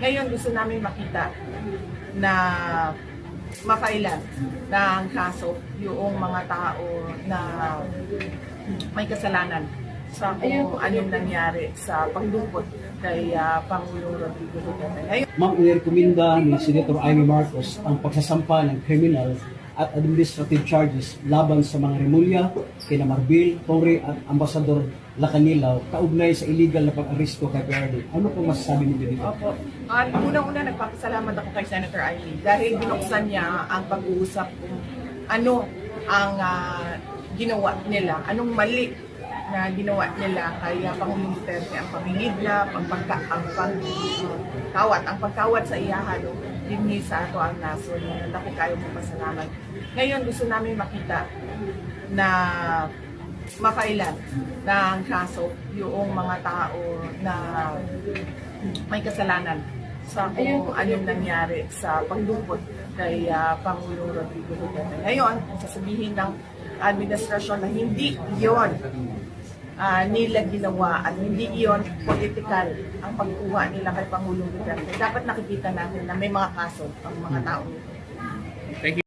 Ngayon gusto namin makita na mapailan ng kaso yung mga tao na may kasalanan sa kung anong nangyari sa paglupot kay Pangulong Rodrigo Duterte. Ngayon, Ma'am, inirekomenda ni Senator Amy Marcos ang pagsasampa ng criminal at administrative charges laban sa mga Remulla, kina Marbil, Torre at Ambassador Lacanilaw kaugnay sa illegal na pag-aresto kay PRD. Ano pong masasabi niyo dito? opo. Unang-una nagpapasalamat ako kay Senator Amy dahil binuksan niya ang pag-uusap kung ano ang ginawa nila, anong mali na ginawa nila kay Pangulong Duterte, ang pamingidla, ang pagkawat sa iyahan, dinhi sa ato ang naso. Naku kayo mo pasalamat. Ngayon gusto namin makita na mapailan ng kaso yung mga tao na may kasalanan sa kung anong nangyari sa paglupot kay Pangulong Rodrigo Duterte. Ngayon, sasabihin ng administrasyon na hindi iyon nila ginawa at hindi iyon political ang pagkuha nila kay Pangulong Duterte. Dapat nakikita natin na may mga kaso ang mga tao. Thank you.